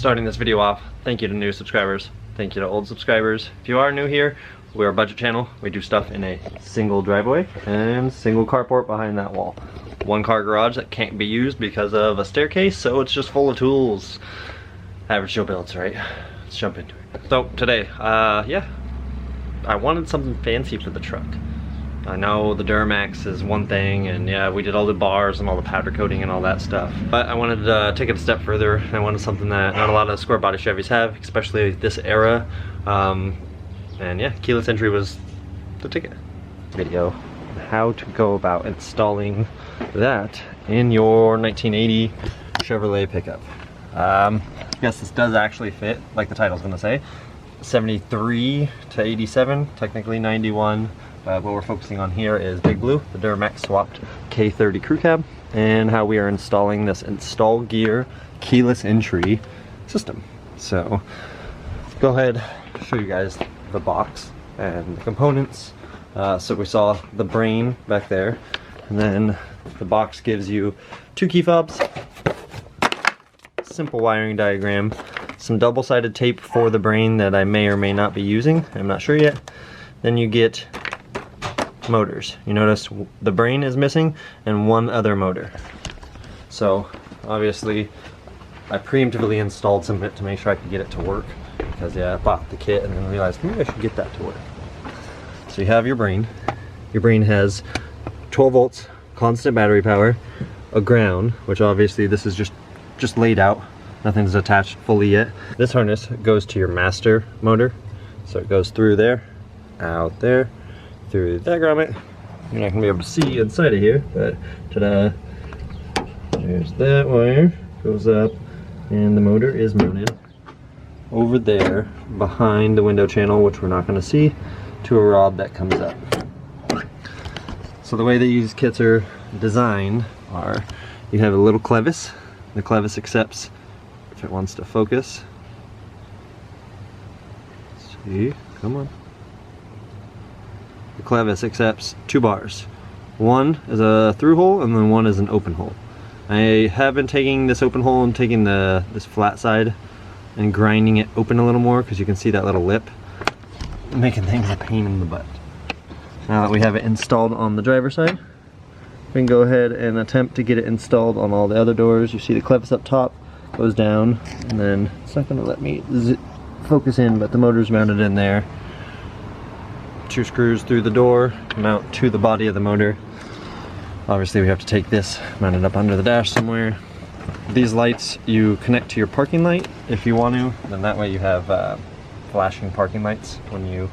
Starting this video off, thank you to new subscribers, thank you to old subscribers. If you are new here, we're a budget channel. We do stuff in a single driveway and single carport behind that wall. One car garage that can't be used because of a staircase, so it's just full of tools. Average Joe builds, right? Let's jump into it. So today, yeah, I wanted something fancy for the truck. I know the Duramax is one thing, and yeah, we did all the bars and all the powder coating and all that stuff. But I wanted to take it a step further. I wanted something that not a lot of square body Chevys have, especially this era. And yeah, keyless entry was the ticket. Video, how to go about installing that in your 1980 Chevrolet pickup. Yes, this does actually fit, like the title's gonna say. 73 to 87, technically 91. What we're focusing on here is Big Blue, the Duramax swapped K30 crew cab, and how we are installing this install gear keyless entry system. So go ahead, show you guys the box and the components. So we saw the brain back there, and then the box gives you 2 key fobs, simple wiring diagram, some double-sided tape for the brain that I may or may not be using, I'm not sure yet. Then you get motors. You notice the brain is missing and one other motor. So obviously I preemptively installed some of it to make sure I could get it to work, because yeah, I bought the kit and then realized maybe I should get that to work. So you have your brain. Your brain has 12 volts constant battery power, a ground, which obviously this is just laid out, nothing's attached fully yet. This harness goes to your master motor, so it goes through there, out there, through that grommet. You're not gonna be able to see inside of here, but ta-da! There's that wire, goes up, and the motor is mounted over there behind the window channel, which we're not gonna see, to a rod that comes up. So the way these kits are designed are, you have a little clevis. The clevis accepts if it wants to focus. Let's see, come on. The clevis accepts 2 bars. One is a through hole and then one is an open hole. I have been taking this open hole and taking this flat side and grinding it open a little more, because you can see that little lip, making things a pain in the butt. Now that we have it installed on the driver's side, we can go ahead and attempt to get it installed on all the other doors. You see the clevis up top goes down, and then it's not going to let me focus in, but the motor's mounted in there. 2 screws through the door, mount to the body of the motor. Obviously we have to take this, mount it up under the dash somewhere. These lights you connect to your parking light if you want to, then that way you have flashing parking lights when you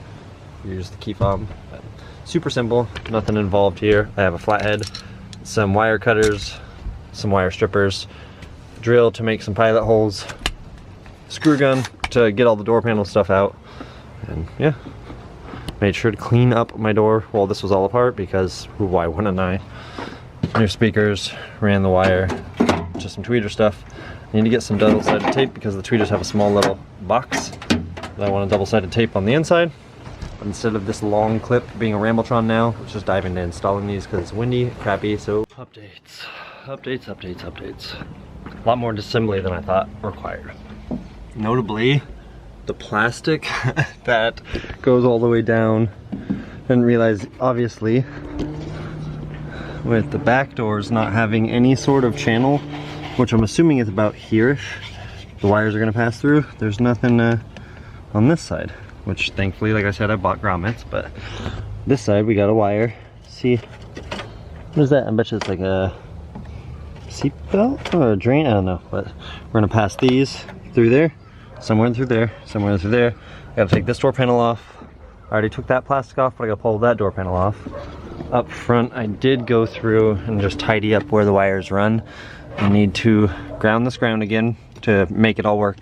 use the key fob. But super simple, nothing involved here. I have a flathead, some wire cutters, some wire strippers, drill to make some pilot holes, screw gun to get all the door panel stuff out, and yeah. Made sure to clean up my door while this was all apart, because why wouldn't I? New speakers, ran the wire, just some tweeter stuff. I need to get some double-sided tape because the tweeters have a small little box that I want a double-sided tape on the inside. But instead of this long clip being a Rambletron now, let's just dive into installing these because it's windy, crappy, so updates. A lot more assembly than I thought required. Notably, the plastic that goes all the way down. Didn't realize, obviously, with the back doors not having any sort of channel, which I'm assuming is about here-ish, the wires are going to pass through. There's nothing on this side, which thankfully, like I said, I bought grommets, but this side we got a wire. See, what is that? I bet you it's like a seat belt or a drain, I don't know, but we're going to pass these through there. Somewhere through there, somewhere through there. I gotta take this door panel off. I already took that plastic off, but I gotta pull that door panel off. Up front, I did go through and just tidy up where the wires run. I need to ground this ground again to make it all work.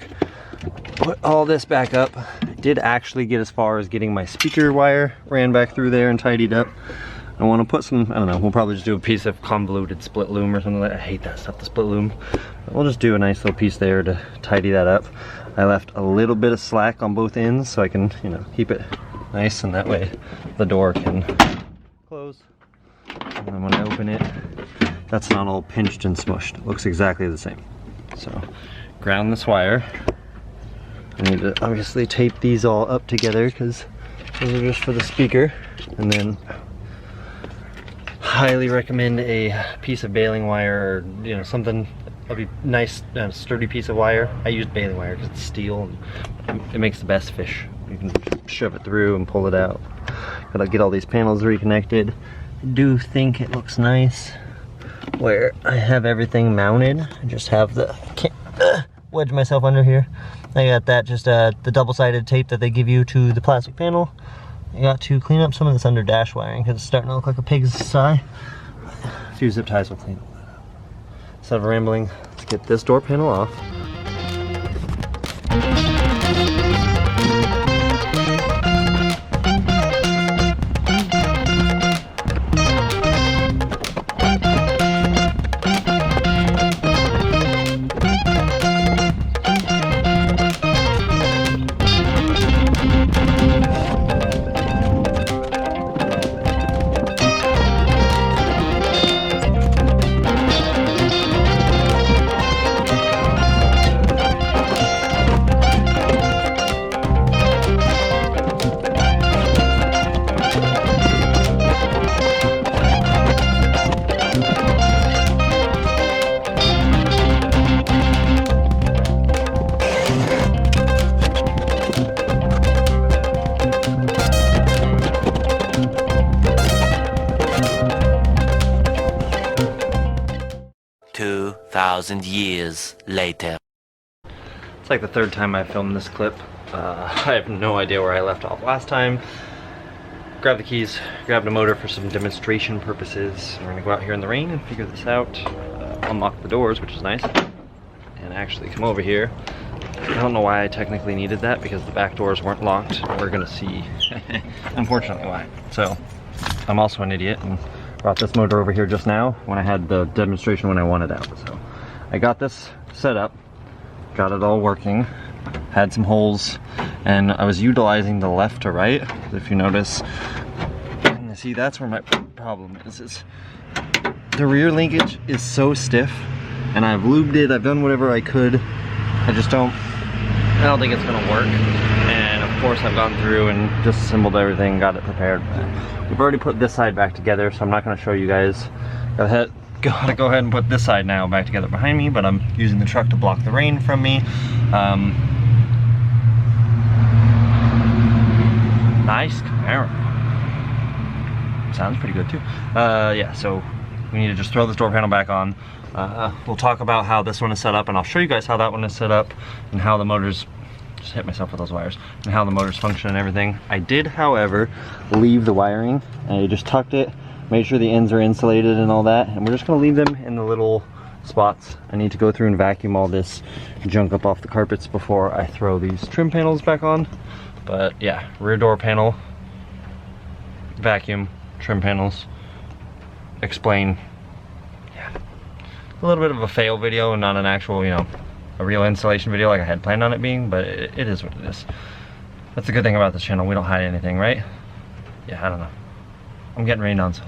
Put all this back up. I did actually get as far as getting my speaker wire ran back through there and tidied up. I want to put some, I don't know, we'll probably just do a piece of convoluted split loom or something like that. I hate that stuff, the split loom. But we'll just do a nice little piece there to tidy that up. I left a little bit of slack on both ends so I can, you know, keep it nice, and that way the door can close. And then when I open it, that's not all pinched and smushed. It looks exactly the same. So ground this wire I need to obviously tape these all up together because those are just for the speaker. And then highly recommend a piece of baling wire, or you know, something of a nice sturdy piece of wire. I use baling wire because it's steel and it makes the best fish. You can shove it through and pull it out. Gotta get all these panels reconnected. I do think it looks nice where I have everything mounted. I just have the wedge myself under here. I got that, just the double-sided tape that they give you to the plastic panel. I got to clean up some of this under dash wiring because it's starting to look like a pig's eye. A few zip ties will clean all that up. Instead of rambling, let's get this door panel off. Years later. It's like the third time I filmed this clip. I have no idea where I left off last time. Grabbed the keys, grabbed a motor for some demonstration purposes. We're gonna go out here in the rain and figure this out. Unlock the doors, which is nice. And actually come over here. I don't know why I technically needed that because the back doors weren't locked. We're gonna see, unfortunately, why. So, I'm also an idiot and brought this motor over here just now when I had the demonstration when I wanted out. So, I got this set up, got it all working, had some holes, and I was utilizing the left to right. If you notice, and see, that's where my problem is the rear linkage is so stiff, and I've lubed it, I've done whatever I could. I don't think it's gonna work. And of course I've gone through and disassembled everything, got it prepared. We've already put this side back together, so I'm not gonna show you guys. Gotta go ahead and put this side now back together behind me, but I'm using the truck to block the rain from me. Nice camera. Sounds pretty good too. Yeah, so we need to just throw this door panel back on. We'll talk about how this one is set up, and I'll show you guys how that one is set up and how the motors, just hit myself with those wires, and how the motors function and everything. I did, however, leave the wiring, and I just tucked it, made sure the ends are insulated and all that, and we're just gonna leave them in the little spots. I need to go through and vacuum all this junk up off the carpets before I throw these trim panels back on. But yeah, rear door panel, vacuum, trim panels, explain. Yeah, a little bit of a fail video and not an actual, you know, a real installation video like I had planned on it being, but it is what it is. That's the good thing about this channel, we don't hide anything, right? Yeah, I don't know. I'm getting rained on, so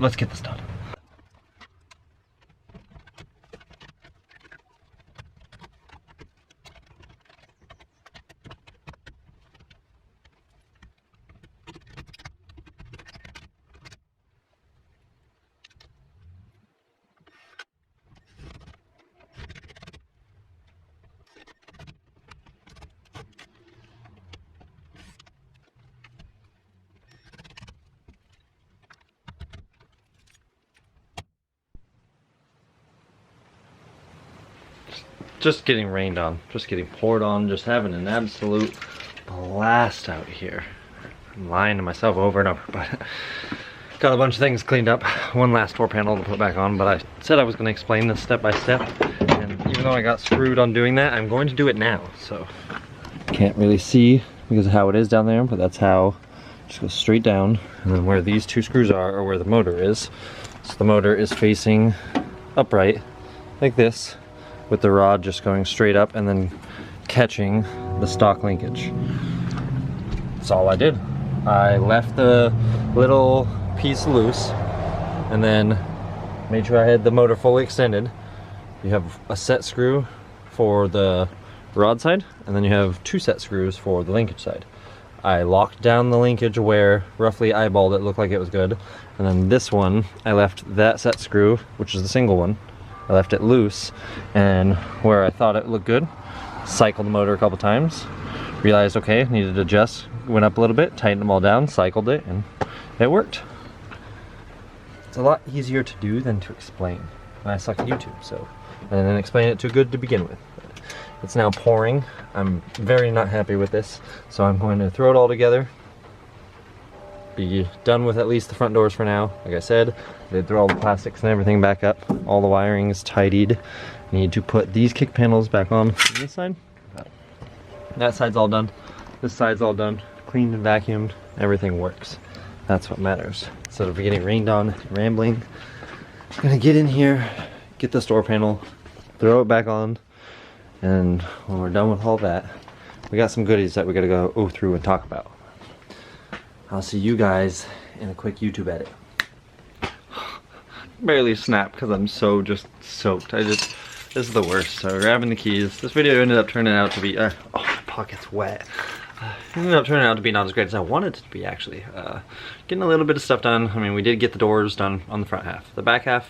let's get this done. Just getting rained on, just getting poured on, just having an absolute blast out here. I'm lying to myself over and over, but got a bunch of things cleaned up. One last door panel to put back on, but I said I was going to explain this step by step, and even though I got screwed on doing that, I'm going to do it now. So can't really see because of how it is down there, but that's how. Just go straight down, and then where these two screws are where the motor is. So the motor is facing upright like this, with the rod just going straight up and then catching the stock linkage. That's all I did. I left the little piece loose and then made sure I had the motor fully extended. You have a set screw for the rod side, and then you have 2 set screws for the linkage side. I locked down the linkage where roughly eyeballed it, looked like it was good. And then this one, I left that set screw, which is the single one, I left it loose, and where I thought it looked good, cycled the motor a couple times, realized, okay, needed to adjust, went up a little bit, tightened them all down, cycled it, and it worked. It's a lot easier to do than to explain. And I suck at YouTube, so, and then explain it too good to begin with. It's now pouring. I'm very not happy with this, so I'm going to throw it all together. Be done with at least the front doors for now. Like I said, they throw all the plastics and everything back up. All the wiring is tidied. Need to put these kick panels back on this side. That side's all done. This side's all done. Cleaned and vacuumed. Everything works. That's what matters. Instead of getting rained on, rambling, I'm gonna get in here, get this door panel, throw it back on, and when we're done with all that, we got some goodies that we gotta go through and talk about. I'll see you guys in a quick YouTube edit. Barely snapped because I'm so just soaked. This is the worst. So grabbing the keys. This video ended up turning out to be, oh, my pocket's wet. It ended up turning out to be not as great as I wanted it to be, actually. Getting a little bit of stuff done. I mean, we did get the doors done on the front half. The back half,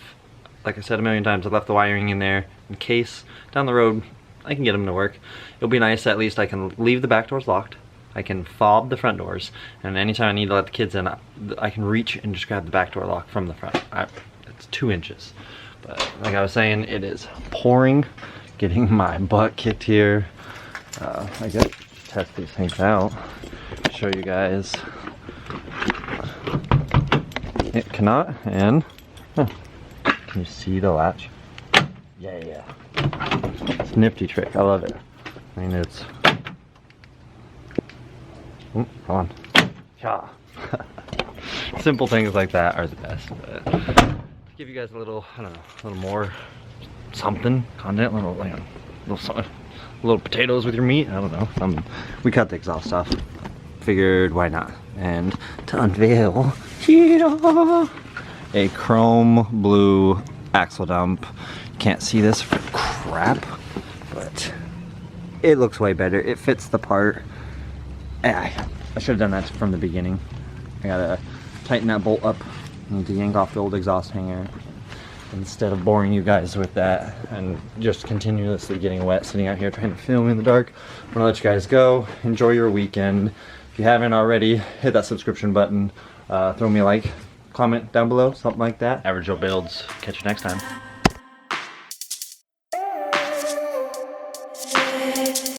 like I said a million times, I left the wiring in there in case down the road I can get them to work. It'll be nice, at least I can leave the back doors locked. I can fob the front doors, and anytime I need to let the kids in, I can reach and just grab the back door lock from the front. It's 2 inches. But like I was saying, it is pouring, getting my butt kicked here. I guess test these things out, show you guys. It cannot, and can you see the latch? Yeah. It's a nifty trick. I love it. I mean, it's. Come on. Yeah. Simple things like that are the best. But to give you guys a little, I don't know, a little more something content, little potatoes with your meat. I don't know. We cut the exhaust off. Figured why not? And to unveil a chrome blue axle dump. You can't see this for crap, but it looks way better. It fits the part. I should have done that from the beginning. I gotta tighten that bolt up. I need to yank off the old exhaust hanger instead of boring you guys with that and just continuously getting wet sitting out here trying to film in the dark. I'm gonna let you guys go. Enjoy your weekend. If you haven't already, hit that subscription button. Throw me a like, comment down below, something like that. Average Joe Builds. Catch you next time.